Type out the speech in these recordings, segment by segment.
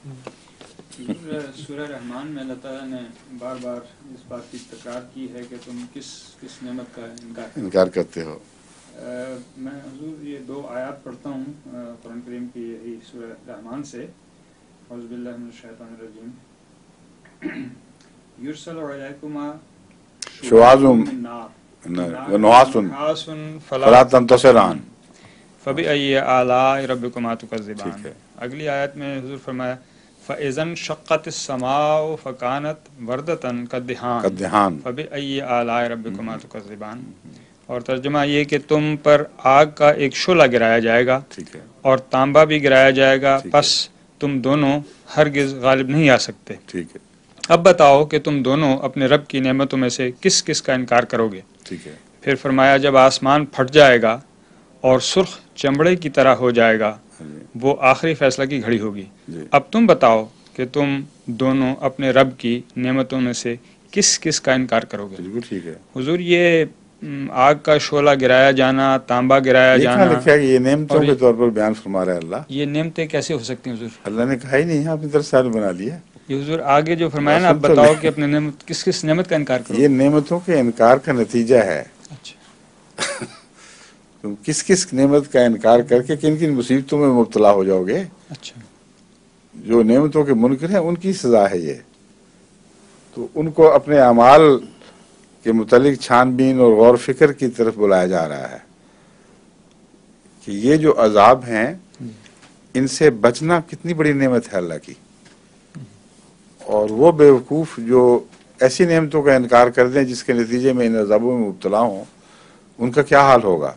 سورہ رحمان میں اللہ تعالیٰ نے بار بار اس بات کی تکرار کی ہے کہ تم کس کس نعمت کا انکار کرتے ہو. میں حضور یہ 2 آیات پڑھتا ہوں قرآن کریم کی یہی سورہ رحمان سے. اعوذ باللہ من الشیطان الرجیم. یرسل علیکما شواظ من نار ونحاس فلا تنتصران فبأي آلاء ربكما تكذبان. اگلی آیت میں حضور فرمایا فَإِذَا انشَقَّتِ السَّمَاءُ فَكَانَتْ وَرْدَةً كَالدِّهَانِ فَبِأَيِّ آلَاءِ رَبِّكُمَا تُكَذِّبَانِ. اور ترجمہ یہ کہ تم پر آگ کا ایک شعلہ گرایا جائے گا اور تانبا بھی گرایا جائے گا، پس تم دونوں ہرگز غالب نہیں آ سکتے. اب بتاؤ کہ تم دونوں اپنے رب کی نعمتوں میں سے کس کس کا انکار کرو گے. پھر فرمایا جب آسمان پھٹ جائے گا اور سرخ چمڑے کی طرح ہو جائے گا، وہ آخری فیصلہ کی گھڑی ہوگی. اب تم بتاؤ کہ تم دونوں اپنے رب کی نعمتوں میں سے کس کس کا انکار کرو گے. بالکل ٹھیک ہے حضور، یہ آگ کا شعلہ گرایا جانا، تانبا گرایا جانا، لکھا ہے یہ نعمتوں کے طور پر بیان فرما رہا ہے اللہ. یہ نعمتیں کیسے ہو سکتی ہیں حضور؟ اللہ نے کہا ہی نہیں، اپنی طرف سے بنا لیا. یہ حضور آگے جو فرمایا نا، اب بتاؤ کہ اپنے نعمت کس کس نعمت کا انکار کرو. یہ نعمتوں کے انکار کا نتیجہ ہے. اچھا. تم کس کس نعمت کا انکار کر کے کن کن مصیبتوں میں مبتلا ہو جاؤ گے. اچھا. جو نعمتوں کے منکر ہیں ان کی سزا ہے یہ. تو ان کو اپنے اعمال کے متعلق چھان بین اور غور فکر کی طرف بلایا جا رہا ہے کہ یہ جو عذاب ہیں ان سے بچنا کتنی بڑی نعمت ہے اللہ کی. اور وہ بیوقوف جو ایسی نعمتوں کا انکار کر دیں جس کے نتیجے میں ان عذابوں میں مبتلا ہوں، ان کا کیا حال ہوگا.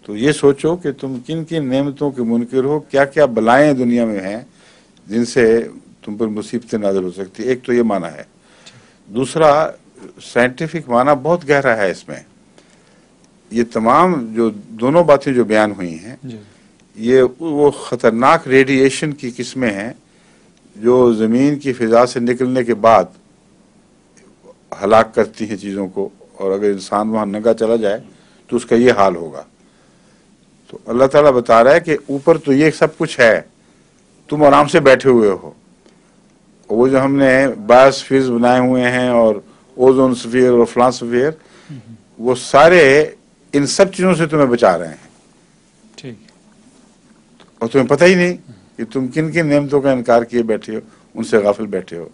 تو یہ سوچو کہ تم کن کن نعمتوں کے منکر ہو، کیا کیا بلائیں دنیا میں ہیں جن سے تم پر مصیبتیں نازل ہو سکتی. ایک تو یہ معنی ہے. دوسرا سائنٹیفک معنی بہت گہرا ہے اس میں. یہ تمام جو دونوں باتیں جو بیان ہوئی ہیں یہ وہ خطرناک ریڈیشن کی قسمیں ہیں جو زمین کی فضا سے نکلنے کے بعد ہلاک کرتی ہیں چیزوں کو، اور اگر انسان وہاں ننگا چلا جائے تو اس کا یہ حال ہوگا. تو اللہ تعالیٰ بتا رہا ہے کہ اوپر تو یہ سب کچھ ہے، تم آرام سے بیٹھے ہوئے ہو. وہ جو ہم نے بایوسفیئرز بنائے ہوئے ہیں اور اوزون سفیر اور فلان سفیر، وہ سارے ان سب چیزوں سے تمہیں بچا رہے ہیں. ٹھیک. اور تمہیں پتہ ہی نہیں کہ تم کن کن نعمتوں کا انکار کیے بیٹھے ہو، ان سے غافل بیٹھے ہو.